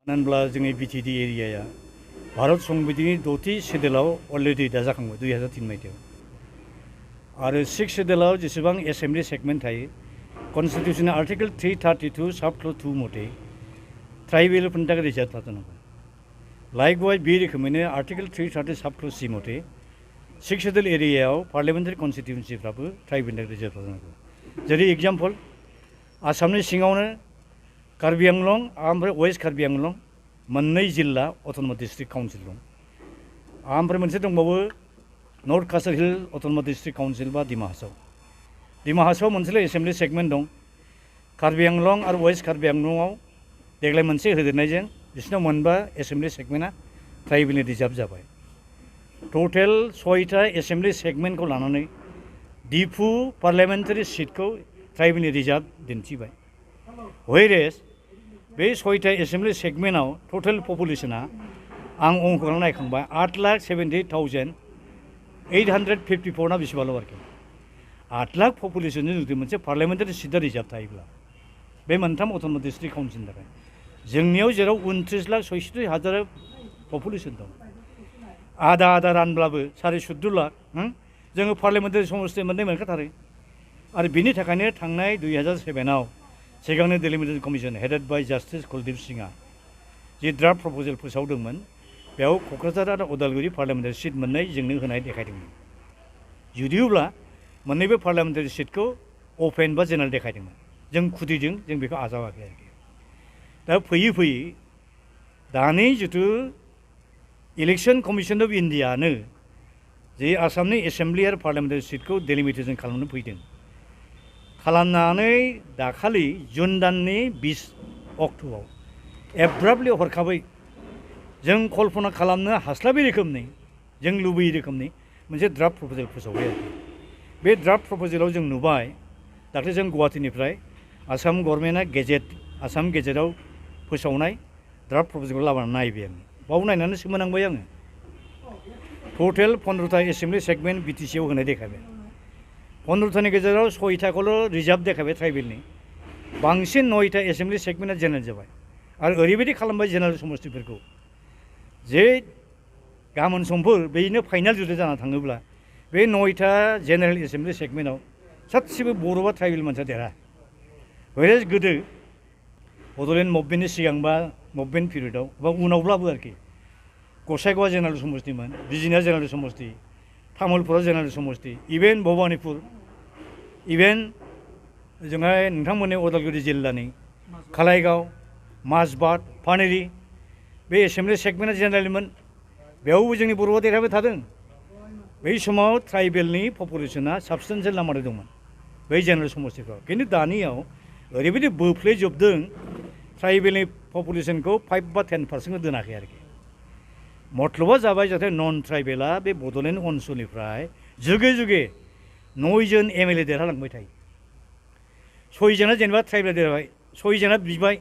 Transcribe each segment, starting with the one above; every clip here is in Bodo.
होनब्ला जोंनि बिटिडि एरियाया भारत संबिधाननि 6थि शेड्यूलाव अलरेडि दाजाखांबाय 2003 मायथाइयाव आरो 6 शेड्यूलाव जेसेबां एसेम्बली सेगमेन्ट थायो कन्स्टिट्यूशन आर्टिकल 332 सब क्लज 2 मथे ट्राइबेलफोरनि थाखाय रिजार्भ थाथारनांगौ लाइकवाइज बे रोखोमैनो आर्टिकल 330 सब क्लज 3 मथे 6 शेड्यूल एरियायाव पार्लियामेन्टारि कन्स्टिट्यून्सिफ्राबो ट्राइबेलनि थाखाय रिजार्भ थाथारनांगौ जेरै एग्जाम्पल आसामनि सिङावनो कार्बि आंलं ओमफ्राय वेस्ट कार्बि आंलं मोननै जिल्ला अट'न'मास डिस्ट्रिक्ट काउन्सिल दं ओमफ्राय मोनसे दंबावो north Kasar hill अट'न'मास district council बा डिमा हासाव मोनसेल' एसेम्बली सेगमेन्ट दं कार्बि आंलं आरो वेस्ट कार्बि आंलंआव देग्लाय मोनसे होदेरनायजों बिसिनाव मोनबा एसेम्बली सेगमेन्टआ ट्राइबेलनि रिजार्भ जाबाय टटेल 6टा एसेम्बली सेगमेन्टखौ लानानै डिफु पार्लियामेन्टारि सीटखौ ट्राइबेलनि रिजार्भ दिन्थिबाय व्हेरेज बे 6टा एसेम्बली सेगमेन्टआव टटेल पपुलेशना आं अंकखौ नायखांबाय 8,78,854 ना बेसेबांल' आरोखि 8 लाख पपुलेशनजों जुदि मोनसे पार्लियामेन्टारि सीटआ रिजार्भ थायोब्ला बे मोनथाम अट'न'मास डिस्ट्रिक्ट काउन्सिलनि थाखाय जोंनियाव जेराव 29,66,000 पपुलेशन दं आधा रानब्लाबो 14.5 लाख जोङो पार्लियामेन्टारि समस्ति मोननै मोनखाथारो आरो बिनि थाखायनो थांनाय 2007आव सिगांनो delimitation commission headed by justice Kuldeep सिंहआ जि ड्राफ्ट प्रप'जेल फोसावदोंमोन बेयाव क'क्राझार आरो उदालगुरि पार्लियामेन्टारि सीट मोननै जोंनो होनाय देखायदोंमोन जुदियोब्ला मोननैबो पार्लियामेन्टारि सीटखौ अपेन बा जेनेरेल देखायदोंमोन जों खुदिजों जों बेखौ आजावाखै आरोखि दा फैयै दानि जिथु इलेक्शन कमिशन अफ इन्डियानो जे आसामनि एसेम्बली आरो पार्लियामेन्टारि सीटखौ डेलिमिटेशन खालामनो फैदों खालामनानै दाखालि जुन दाननि 20 अक्ट'आव एब्राप्टलि हरखाबै जों कल्पना खालामनो हास्लाबै रोखोमनि जों लुबैयै रोखोमनि मोनसे ड्राफ्ट प्रप'जेल फोसावबाय आरोखि बे ड्राफ्ट प्रप'जेलाव जों नुबाय दाख्लै जों गुवाहाटीनिफ्राय आसाम गभर्नमेन्टआ आसाम गेजेटाव फोसावनाय ड्राफ्ट प्रप'जेलखौ लाबोनानै नायबाय आं बाव नायनानै सोमोनांबाय आङो टटेल 15टा एसेम्बली सेगमेन्ट बिटिसिआव होनाय देखायबाय 15टानि गेजेराव 6टाखौल' रिजार्भ देखायबाय ट्राइबेलनि बांसिन 9टा एसेम्बली सेगमेन्टआ जेनेरेल जाबाय आरो ओरैबायदि खालामबाय जेनेरेल समस्तिफोरखौ जे गाबोन समफोर बेनो फाइनाल जुदि जाना थाङोब्ला बे 9टा जेनेरेल एसेम्बली सेगमेन्टआव सासेबो बर' बा ट्राइबेल मानसिया देरा व्हेरेज गोदो बड'लेण्ड मुभमेन्टनि सिगां बा मुभमेन्ट पिरियडआव बा उनावब्लाबो आरोखि गसाइगावआ जेनेरेल समस्तिमोन बिजिनिया जेनेरेल समस्ति तामुलपुरा जेनेरेल समस्ति इभेन भबानिपुर इभेन जोंहाय नोंथांमोननि उदालगुरि जिल्लानि खालाइगाव माजबाट पानेरि बे एसेम्बली सेगमेन्टआ जेनेरेलमोन बेयावबो जोंनि बर'आ देरहाबाय थादों बै समाव ट्राइबेलनि पपुलेशना साबस्टेन्सियेल नाम्बार दंमोन बै जेनेरेल समस्तिफ्राव खिन्थु दानियाव ओरैबायदि बोफ्लेजोबदों ट्राइबेलनि पपुलेशनखौ 5 बा 10% दोनाखै आरोखि मतलबा जाबाय जाहाथे नन ट्राइबेला बे बड'लेण्ड ओनसोलनिफ्राय जुगे 9 जन एमएलए देरहालांबाय थायो 6 जना जेनेबा ट्राइबेल देरहाबाय 6 जना बिबाय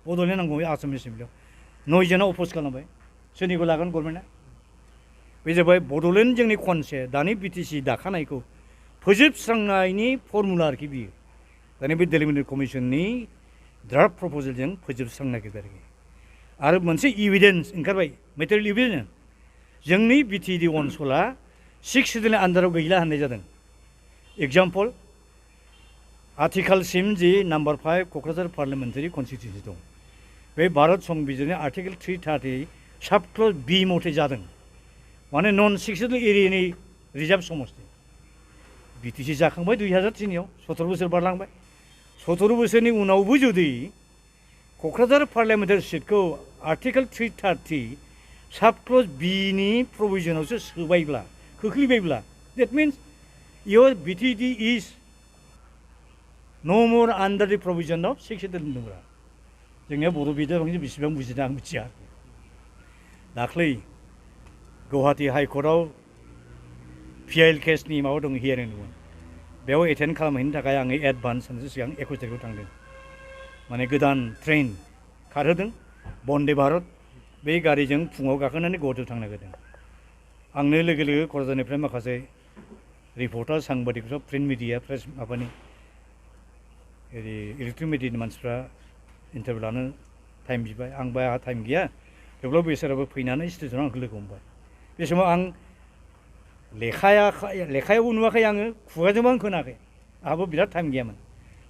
बड'लेण्ड नांगौ आसाम एसेम्बलियाव 9 जना अपोज खालामबाय सोरनिखौ लागोन गभर्नमेन्टआ बे जाबाय बड'लेण्ड जोंनि खनसे दानि बिटिसि दाखानायखौ फोजोबस्रांनायनि फर्मुला आरोखि बियो दानि बे डेलिमिटेशन कमिशननि ड्राफ्ट प्रप'जेलजों फोजोबस्रांनो नागिरबाय आरोखि आरो मोनसे इभिडेन्स ओंखारबाय मेटेरियेल इभिडेन्स जोंनि बिटिडि ओनसोला 6 शेड्यूलनि आन्दाराव गैला होननाय जादों एग्जाम्पल आथिखालसिम जि नाम्बार 5 क'क्राझार पार्लियामेन्टारि कन्स्टिट्युन्सि दं बे भारत संबिधाननि आर्टिकल 330 सब क्लज बी मथे जादों माने नन 6 शेड्यूल एरियानि रिजार्भ समस्ति बिटिसि जाखांबाय 2003आव 17 बोसोर बारलांबाय 17 बोसोरनि उनावबो जुदि क'क्राझार पार्लियामेन्टारि सीटखौ आर्टिकल 330 सब क्लज बीनि प्रभिजनावसो सोबायब्ला खोख्लैबायब्ला देट मिन्स योर बिटिडि इज नो मोर आन्डार दि प्रभिजन अफ 6 शेड्यूल होनदोंब्रा जोंनिया बर' बिदाफोरनि बेसेबां बुजिदों आं मिथिया दाख्लै गुवाहाटी हाइकर्टआव पिआइएल केसनि माबा दं हियारिं दंमोन बेयाव एटेन्ड खालामहैनो थाखाय आङो एडभान्स सानसे सिगां 21 तारिखआव थांदों माने गोदान ट्रेन खारहोदों बन्दे भारत बे गारिजों फुङाव गाखोनानै गुवाहाटीयाव थांनो नागिरदों आंनो लोगो क'क्राझारनिफ्राय माखासे रिपर्टार सांबादिकफ्रा प्रिन्ट मिडिया प्रेस माबानि इलेक्ट्रिक मिडियानि मानसिफ्रा इन्टारभिउ लानो टाइम बिबाय आंबो आंहा टाइम गैया थेवब्लाबो बिसोराबो फैनानै स्टेजनाव आंखौ लोगो हमबाय बे समाव आं लेखायावबो नुवाखै आङो खुगाजोंबो आं खोनायाखै आंहाबो बिराद टाइम गैयामोन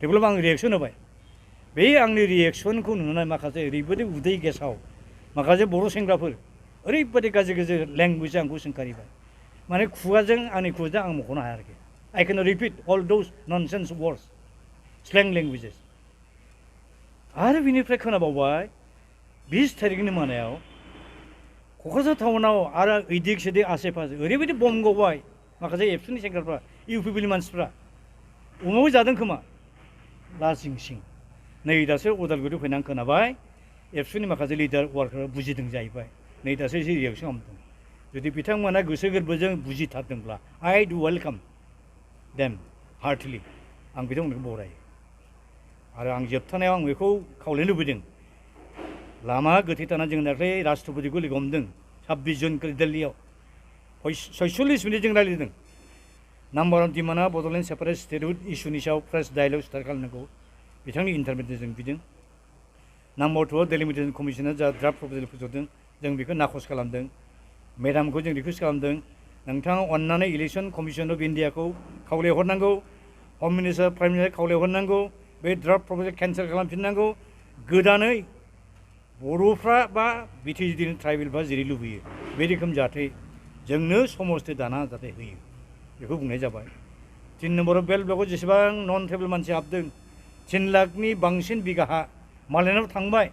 थेवब्लाबो आं रिएक्सन होबाय बे आंनि रिएक्सनखौ नुनानै माखासे ओरैबायदि उदै गेसाव माखासे बर' सेंग्राफोर ओरैबायदि गाज्रि गाज्रि लेंगुवेजजों आंखौ सोंखारिबाय माने खुगाजों आंनि खुगाजों आं मख'नो हाया आरोखि I can repeat all those nonsense words slang languages आरो बिनिफ्राय खोनाबावबाय 20 थारिखनि मोनायाव क'क्राझार टाउनाव आरो इदिक सिदिक आसे पासे ओरैबायदि बम गावबाय माखासे एबसुनि सेंग्राफ्रा इउपिपिनि मानसिफ्रा उमावबो जादों खोमा लाजिं सिं नै दासो उदालगुरियाव फैनानै खोनाबाय एबसुनि माखासे लिडार वार्कारफ्रा बुजिदों जाहैबाय नै दासो एसे रिएक्सन खालामदों जुदि बिथांमोना गोसो गोरबोजों बुजिथारदोंब्ला I do welcome them heartily आं बिथांमोनखौ बरायो आरो आं जोबथानायाव आं बेखौ खावलायनो लुबैदों लामा गोथे थाना जों दाख्लै राष्ट्रपतिखौ लोगो हमदों 26 जुन दिल्लीयाव 46 मिनिट जों रायज्लायदों नाम्बार अफ डिमान्डआ बड'लेण्ड सेपारेट स्टेटहुड इस्युनि सायाव फ्रेश डायलग स्टार्ट खालामनांगौ बिथांनि इन्टारभेन्सन जों बिदों नाम्बार 2 डेलिमिटेसन कमिसना जा ड्राफ्ट प्रप'जेल फोसावदों जों बेखौ नाखस खालामदों मेडामखौ जों रिकुवेस्ट खालामदों नोंथाङा अननानै इलेक्सन कमिसन अफ इन्डियाखौ खावलायहरनांगौ हम मिनिस्टार प्राइम मिनिस्टार खावलायहरनांगौ बे ड्राफ्ट प्रप'जेल केन्सेल खालामफिननांगौ गोदानै बर'फ्रा बा बिटिसिनि ट्राइबेलफ्रा जेरै लुबैयो बे रोखोम जाहाथे जोंनो समस्ति दाना जाहाथे होयो बेखौ बुंनाय जाबाय 3 नम्बराव बेल ब्लकआव जेसेबां नन ट्राइबेल मानसि हाबदों 3 लाखनि बांसिन बिगा हा मालायनाव थांबाय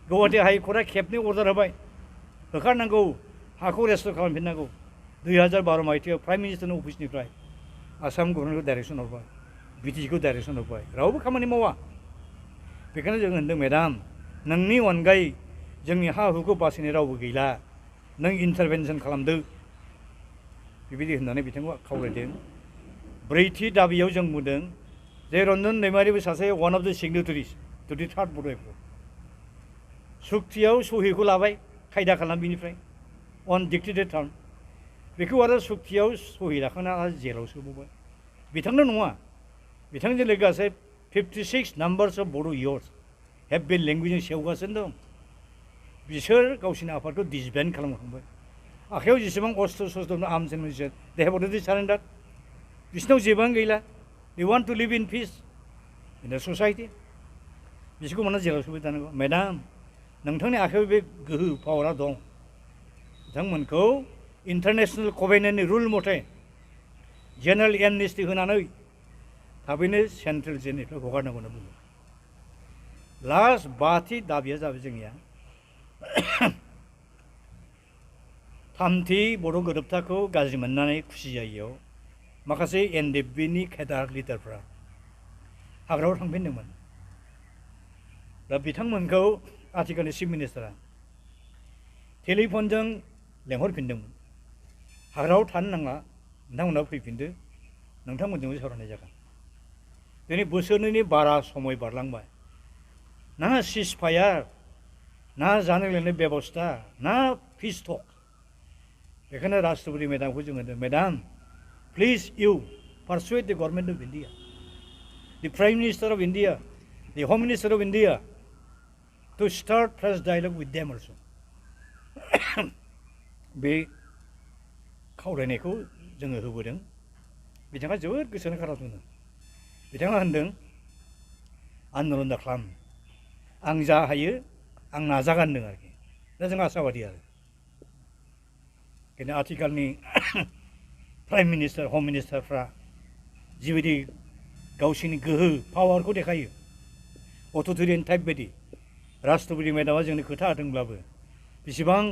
गुवाहाटि हाइकर्टआ खेबनै अर्डार होबाय होखारनांगौ हाखौ रेस्ट'र खालामफिननांगौ 2012 मायथाइयाव प्राइम मिनिस्टारनि अफिसनिफ्राय आसाम गभर्नमेन्टखौ डाइरेक्सन हरबाय बिटिसिखौ डाइरेक्सन हरबाय रावबो खामानि मावा बेखायनो जों होनदों मेडाम नोंनि अनगायै जोंनि हा हुखौ बासायनाय रावबो गैला नों इन्टारभेनसन खालामदो बेबायदि होननानै बिथांखौ खावलायदों ब्रैथि दाबियाव जों बुंदों जे रन्जन दैमारिबो सासे वान अफ द सिगनेटारिस टु दि थार्ड बड' एक्ट सुक्तियाव सहिखौ लाबाय खायदा खालाम बिनिफ्राय अन डिक्टेटेड टार्म बेखौ आरो सुक्तियाव सहि लाखांना आरो जेलाव सोबावबाय बिथांनो नङा बिथांजों लोगोसे 56 numbers of Bodo' years have been लेंगुवेजजों सेवगासिनो दं बिसोर गावसिनि आफादखौ डिसबेन्ड खालामखांबाय आखायाव जेसेबां अस्त्र शस्त्र arms and military they have already surrender बिसोरनाव जेबोआनो गैला they want to live in peace in the society बिसोरखौ मानो जेलाव सोबाय थानांगौ मेडाम नोंथांनि आखायाव बे गोहो पावारा दं बिथांमोनखौ इन्टारनेशनेल कभेनेन्टनि रुल मथे जेनेरेल एमनेस्टि होनानै थाबैनो सेन्ट्रेल जेलनिफ्राय हगारनांगौ होनना बुङो लास्ट बाथि दाबिया जाबाय जोंनिया थामथि बर' गोरोबथाखौ गाज्रि मोननानै खुसि जायैयाव माखासे एनडिएफबिनि केडार लिडारफ्रा हाग्रायाव थांफिनदोंमोन दा बिथांमोनखौ आथिखालनि चिफ मिनिस्टारा टेलिफनजों लेंहरफिनदोंमोन हाग्रायाव थानो नाङा नोंथांमोनहा फैफिनदो नोंथांमोनजोंबो सावरायनाय जागोन दिनै बोसोरनैनि बारा समय बारलांबाय ना सिज फायार ना जानाय लोंनाय बेबस्था ना पिस टक बेखायनो राष्ट्रपति मेडामखौ जों होनदों madam please you persuade the government of India the prime minister of India the home minister of India to start fresh dialogue with them also बे खावलायनायखौ जोङो होबोदों बिथाङा जोबोद गोसोनि खोनासंदों बिथाङा होनदों आन्दलन दा खालाम आं जा हायो आं नाजागोन होनदों आरोखि दा जों आसाबादि आरो बेखायनो आथिखालनि प्राइम मिनिस्टार हम मिनिस्टारफ्रा जिबायदि गावसिनि गोहो पावारखौ देखायो अथ'रिटेरियान टाइप बायदि राष्ट्रपति मेडामा जोंनो खोथा होदोंब्लाबो बेसेबां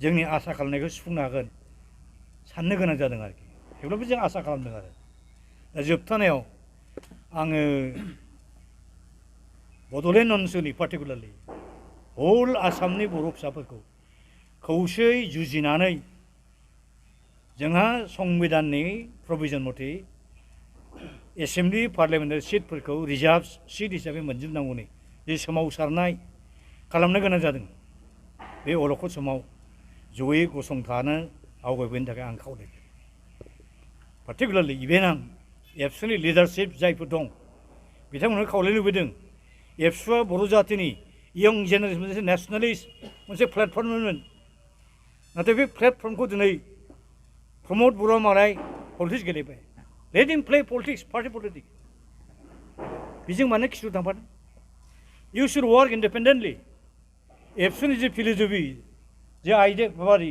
जोंनि आसा खालामनायखौ सुफुंनो हागोन साननो गोनां जादों आरोखि थेवब्लाबो जों आसा खालामदों आरो दा जोबथानायाव आङो बड'लेण्ड ओनसोलनि पार्टिकुलारलि हल आसामनि बर' फिसाफोरखौ खौसेयै जुजिनानै जोंहा संबिधाननि प्रभिजन मथे एसेम्बलि पार्लियामेन्टारि सिटफोरखौ रिजार्भ सिट हिसाबै मोनजोबनांगौनि जे सोमावसारनाय खालामनो गोनां जादों बे अलखद समाव जयै गसंथानो आवगायबोनो थाखाय आं खावलायदों पार्टिकुलारलि इभेन आं एबसुनि लिडारशिप जायफोर दं बिथांमोनखौ खावलायनो लुबैदों एबसुआ बर' जातिनि यं जेनेरेशन मोनसे नेशनेलिस्ट मोनसे प्लेटफर्ममोन नाथाय बे प्लेटफर्मखौ दिनै प्रमद बर' मालाय पलिटिक्स गेलेबाय let him play politics party politics बेजों मानो खिथु थांफादों you should work independently एबसुनि जे फिल'सफि जे आइडिया माबारि